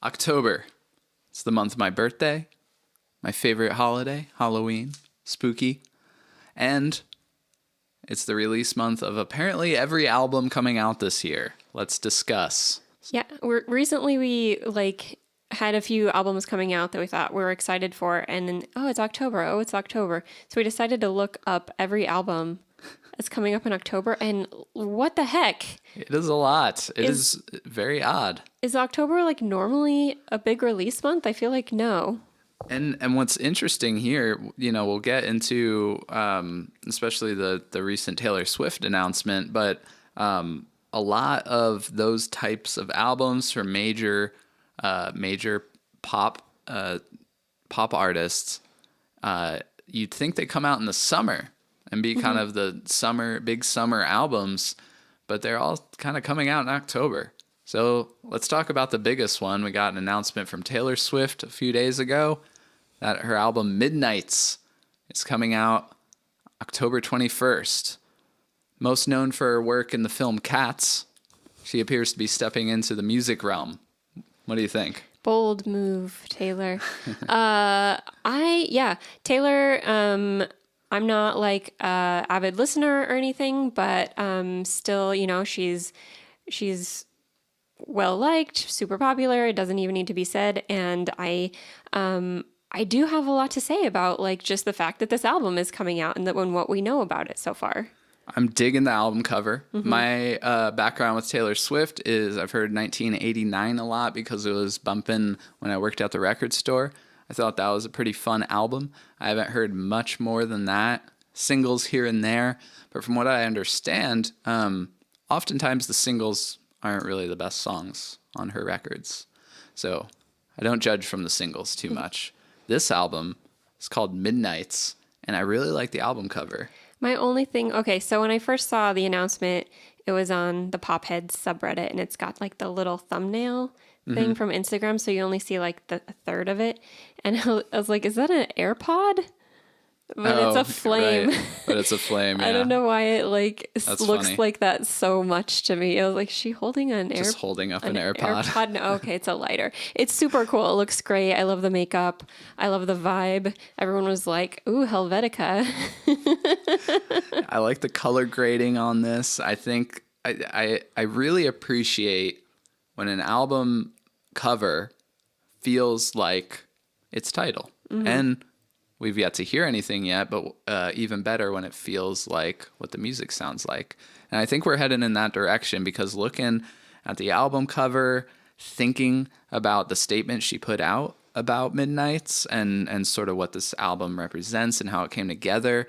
October. It's the month of my birthday, my favorite holiday, Halloween, spooky, and it's the release month of apparently every album coming out this year. Let's discuss. Yeah, recently we had a few albums coming out that we thought we were excited for, and then it's October. Oh, it's October. So we decided to look up every album that's coming up in October, and what the heck? It is a lot. It is very odd. Is October normally a big release month? I feel like no. And what's interesting here, we'll get into especially the recent Taylor Swift announcement, but a lot of those types of albums from major pop artists, you'd think they come out in the summer and be kind of the big summer albums, but they're all kind of coming out in October. So let's talk about the biggest one. We got an announcement from Taylor Swift a few days ago that her album Midnights is coming out October 21st. Most known for her work in the film Cats, she appears to be stepping into the music realm. What do you think? Bold move, Taylor. Taylor, I'm not like a avid listener or anything, but still, she's well liked, super popular. It doesn't even need to be said, and I do have a lot to say about just the fact that this album is coming out and what we know about it so far. I'm digging the album cover. My background with Taylor Swift is I've heard 1989 a lot because it was bumping when I worked at the record store. I thought that was a pretty fun album. I haven't heard much more than that. Singles here and there. But from what I understand, oftentimes the singles aren't really the best songs on her records. So I don't judge from the singles too much. This album is called Midnights, and I really like the album cover. My only thing, so when I first saw the announcement, it was on the Popheads subreddit, and it's got the little thumbnail thing from Instagram, so you only see a third of it. And I was like, is that an AirPod? But it's a flame. Right. But it's a flame, yeah. I don't know why it looks funny. like that so much to me. I was like, is she holding an AirPod? Just holding up an AirPod. AirPod? No, okay, it's a lighter. It's super cool. It looks great. I love the makeup. I love the vibe. Everyone was like, ooh, Helvetica. I like the color grading on this. I think I really appreciate when an album cover feels like its title. And we've yet to hear anything yet, but even better when it feels like what the music sounds like. And I think we're heading in that direction because looking at the album cover, thinking about the statement she put out about Midnights and sort of what this album represents and how it came together,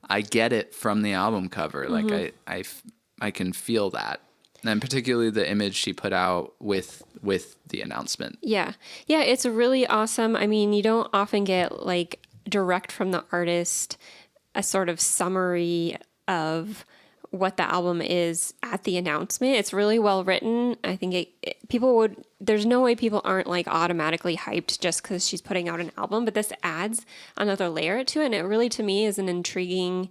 I get it from the album cover. Like I can feel that. And particularly the image she put out with the announcement. Yeah, it's really awesome. I mean, you don't often get direct from the artist a sort of summary of what the album is at the announcement. It's really well written. I think there's no way people aren't automatically hyped just because she's putting out an album, but this adds another layer to it. And it really, to me, is an intriguing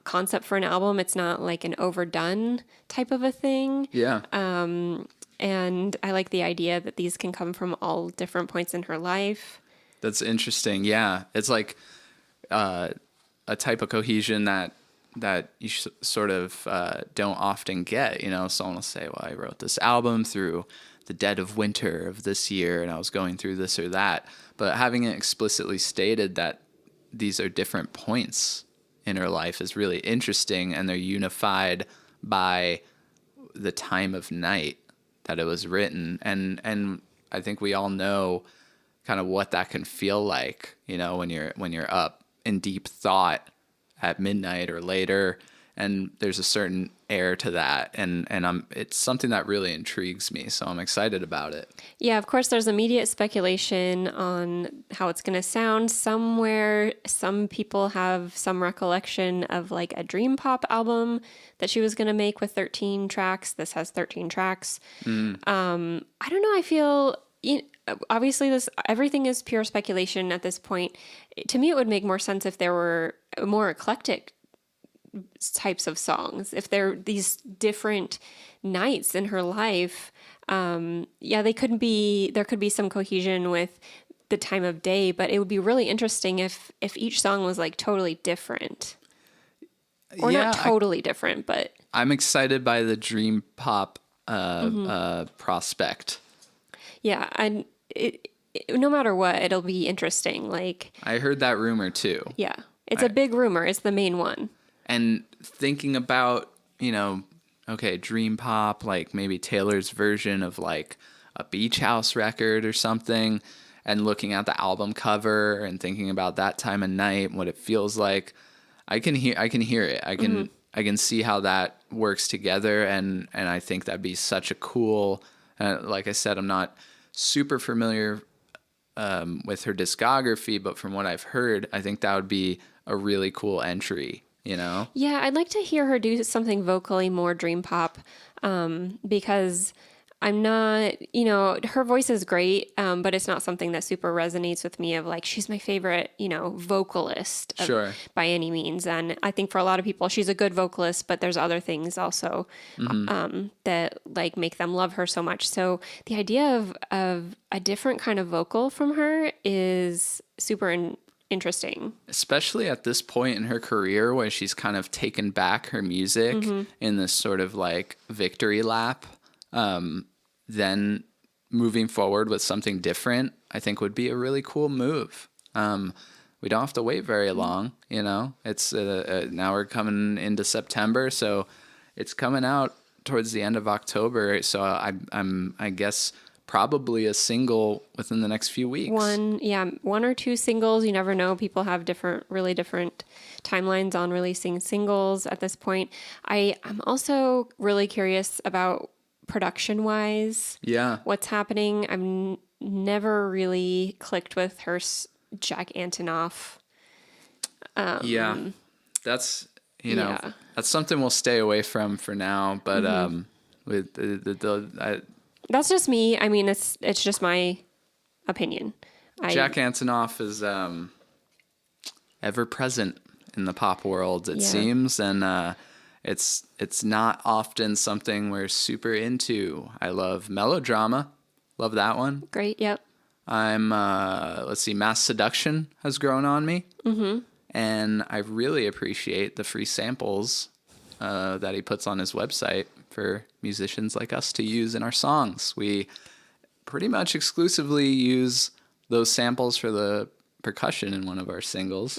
concept for an album. It's not an overdone type of a thing. Yeah. And I like the idea that these can come from all different points in her life. That's interesting. Yeah. It's like a type of cohesion that you sort of don't often get. Someone will say, well, I wrote this album through the dead of winter of this year and I was going through this or that. But having it explicitly stated that these are different points in her life is really interesting, and they're unified by the time of night that it was written. And I think we all know kind of what that can feel like, when you're up in deep thought at midnight or later, and there's a certain air to that, and it's something that really intrigues me, so I'm excited about it. Yeah, of course, there's immediate speculation on how it's going to sound. Somewhere, some people have some recollection of a dreampop album that she was going to make with 13 tracks. This has 13 tracks. I don't know. I feel... obviously, everything is pure speculation at this point. To me, it would make more sense if there were a more eclectic types of songs, if they're these different nights in her life, there could be some cohesion with the time of day, but it would be really interesting if each song was like totally different. Or not totally different, but I'm excited by the dream pop prospect. Yeah, and no matter what, it'll be interesting. Like, I heard that rumor too. Yeah, it's a big rumor. It's the main one. And thinking about, okay, dream pop, like maybe Taylor's version of like a beach house record or something, and looking at the album cover and thinking about that time of night and what it feels like. I can hear it. I can see how that works together, and I think that'd be such a cool. Like I said, I'm not super familiar with her discography, but from what I've heard, I think that would be a really cool entry. Yeah, I'd like to hear her do something vocally more dream pop, because I'm not, her voice is great, but it's not something that super resonates with me of like, she's my favorite, vocalist by any means. And I think for a lot of people, she's a good vocalist, but there's other things also that like make them love her so much. So the idea of a different kind of vocal from her is super interesting. Especially at this point in her career where she's kind of taken back her music in this sort of like victory lap. Then moving forward with something different, I think would be a really cool move. We don't have to wait very long, It's now we're coming into September, so it's coming out towards the end of October. So I guess probably a single within the next few weeks. One or two singles. You never know. People have really different timelines on releasing singles at this point. I'm also really curious about production-wise. Yeah. What's happening. I've never really clicked with her Jack Antonoff. That's, that's something we'll stay away from for now, but with that's just me. I mean, it's just my opinion. Jack Antonoff is ever present in the pop world, it seems, and it's not often something we're super into. I love Melodrama, love that one. Great, yep. I'm Mass Seduction has grown on me, and I really appreciate the free samples that he puts on his website for musicians like us to use in our songs. We pretty much exclusively use those samples for the percussion in one of our singles.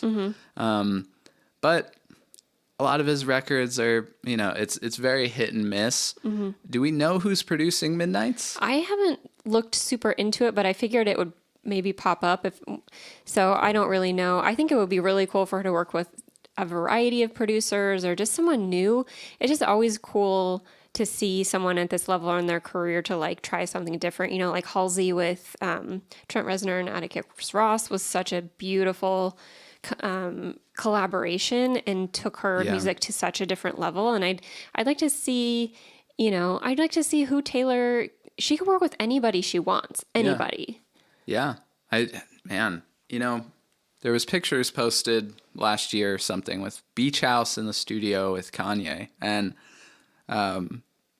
But a lot of his records are, it's very hit and miss. Do we know who's producing Midnights? I haven't looked super into it, but I figured it would maybe pop up. So I don't really know. I think it would be really cool for her to work with a variety of producers or just someone new. It's just always cool to see someone at this level in their career to like try something different. Like Halsey with Trent Reznor and Atticus Ross was such a beautiful collaboration and took her music to such a different level. And I'd like to see, who Taylor, she could work with anybody she wants. Anybody. Yeah. There was pictures posted last year or something with Beach House in the studio with Kanye. And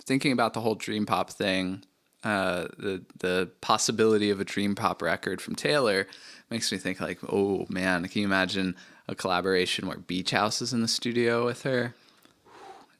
thinking about the whole dream pop thing, the possibility of a dream pop record from Taylor makes me think like, oh man, can you imagine a collaboration where Beach House is in the studio with her?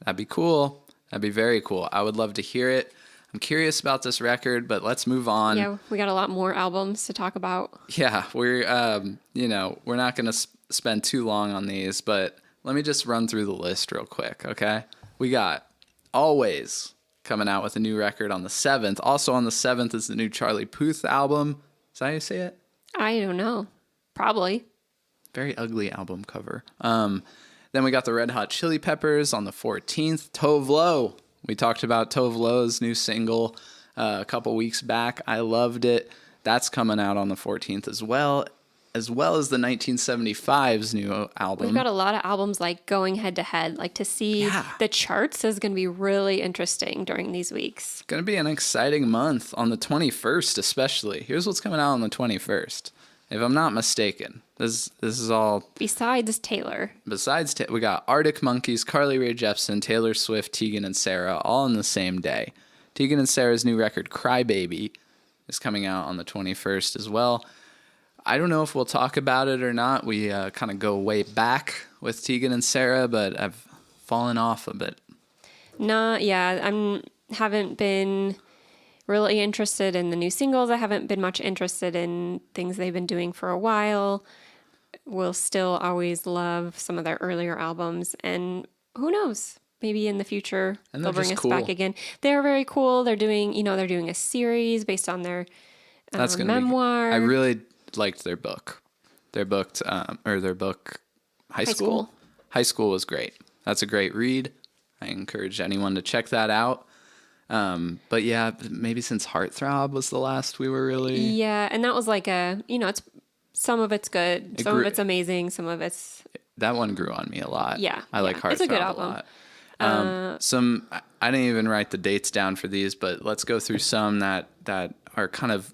That'd be cool. That'd be very cool. I would love to hear it. I'm curious about this record, but let's move on. Yeah, we got a lot more albums to talk about. Yeah, we're not going to spend too long on these, but let me just run through the list real quick, okay? We got Always coming out with a new record on the 7th. Also on the 7th is the new Charlie Puth album. Is that how you say it? I don't know. Probably. Very ugly album cover. Then we got the Red Hot Chili Peppers on the 14th. Tove Lo. We talked about Tove Lo's new single a couple weeks back. I loved it. That's coming out on the 14th as well as the 1975's new album. We've got a lot of albums like going head to head. Like to see the charts is going to be really interesting during these weeks. It's going to be an exciting month on the 21st especially. Here's what's coming out on the 21st. If I'm not mistaken, This is all Besides Taylor. besides. We got Arctic Monkeys, Carly Rae Jepsen, Taylor Swift, Tegan and Sara, all in the same day. Tegan and Sara's new record, Crybaby, is coming out on the 21st as well. I don't know if we'll talk about it or not. We kind of go way back with Tegan and Sara, but I've fallen off a bit. Haven't been really interested in the new singles. I haven't been much interested in things they've been doing for a while. Will still always love some of their earlier albums, and who knows? Maybe in the future they'll bring us back again. They're very cool. They're doing a series based on their memoir. I really liked their book. Their book, High School. High School was great. That's a great read. I encourage anyone to check that out. But yeah, maybe since Heartthrob was the last we were really... Yeah, and that was like it's some of it's good, some of it's amazing, some of it's... That one grew on me a lot. Yeah. I like Heartthrob it's a good album. A lot. I didn't even write the dates down for these, but let's go through some that are kind of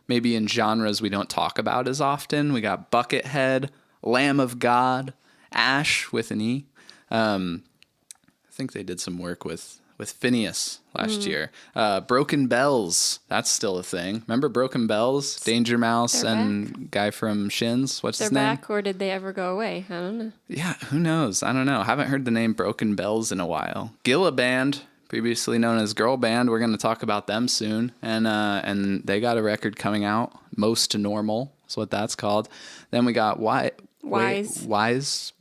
maybe in genres we don't talk about as often. We got Buckethead, Lamb of God, Ash with an E. I think they did some work with Phineas last year. Broken Bells, that's still a thing. Remember Broken Bells? Danger Mouse and guy from Shins. What's his name? They're back, or did they ever go away? I don't know. Yeah, who knows? I don't know. Haven't heard the name Broken Bells in a while. Gilla Band, previously known as Girl Band. We're going to talk about them soon. And they got a record coming out. Most Normal is what that's called. Then we got Wise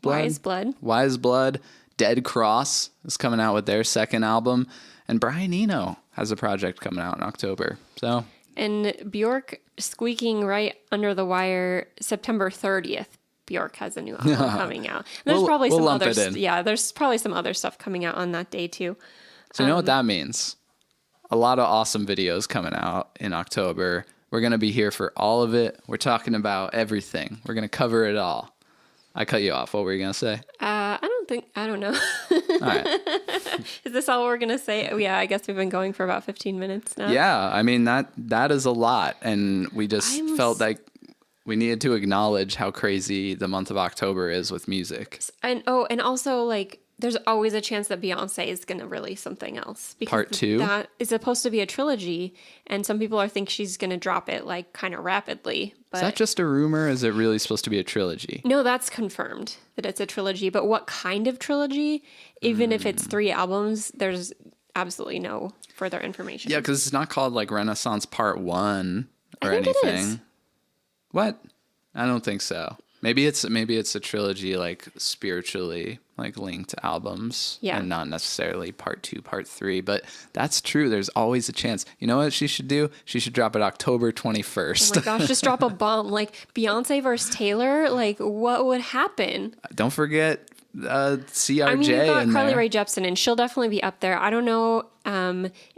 Blood. Dead Cross is coming out with their second album, and Brian Eno has a project coming out in October. So, and Bjork squeaking right under the wire. September 30th, Bjork has a new album coming out. And there's probably some other. Yeah, there's probably some other stuff coming out on that day too. So you know what that means? A lot of awesome videos coming out in October. We're gonna be here for all of it. We're talking about everything. We're gonna cover it all. I cut you off. What were you gonna say? I don't know. All right. Is this all we're going to say? Yeah, I guess we've been going for about 15 minutes now. Yeah, I mean, that is a lot. And we just felt like we needed to acknowledge how crazy the month of October is with music. And also, like, there's always a chance that Beyonce is going to release something else. Because Part 2? That is supposed to be a trilogy, and some people think she's going to drop it, like, kind of rapidly. But is that just a rumor? Is it really supposed to be a trilogy? No, that's confirmed that it's a trilogy. But what kind of trilogy? Even if it's 3 albums, there's absolutely no further information. Yeah, because it's not called, like, Renaissance Part 1 or anything. It is. What? I don't think so. Maybe it's a trilogy, like, spiritually, like, linked albums. Yeah. And not necessarily part 2, part 3. But that's true. There's always a chance. You know what she should do? She should drop it October 21st. Oh my gosh, just drop a bomb. Like, Beyonce versus Taylor? Like, what would happen? Don't forget CRJ. I mean, you've got Carly Rae Jepsen, and she'll definitely be up there. I don't know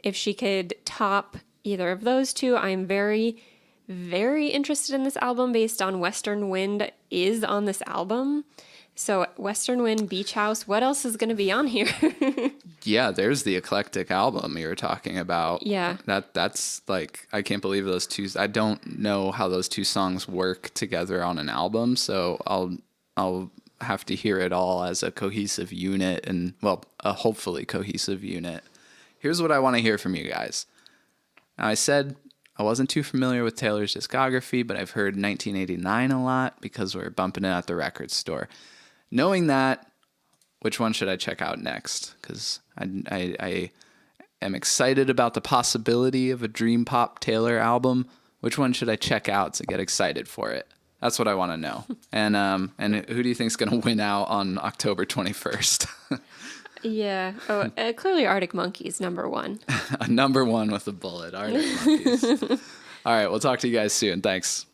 if she could top either of those two. I'm very, very interested in this album based on Western Wind is on this album. So Western Wind, Beach House, what else is going to be on here? Yeah, there's the eclectic album you were talking about. Yeah. That's like, I can't believe those two. I don't know how those two songs work together on an album, so I'll have to hear it all as a cohesive unit and, well, a hopefully cohesive unit. Here's what I want to hear from you guys. Now, I said I wasn't too familiar with Taylor's discography, but I've heard 1989 a lot because we're bumping it at the record store. Knowing that, which one should I check out next? Because I am excited about the possibility of a dreampop Taylor album. Which one should I check out to get excited for it? That's what I want to know. And who do you think is going to win out on October 21st? Yeah. Oh, clearly Arctic Monkeys, number 1. Number 1 with a bullet, Arctic Monkeys. All right, we'll talk to you guys soon. Thanks.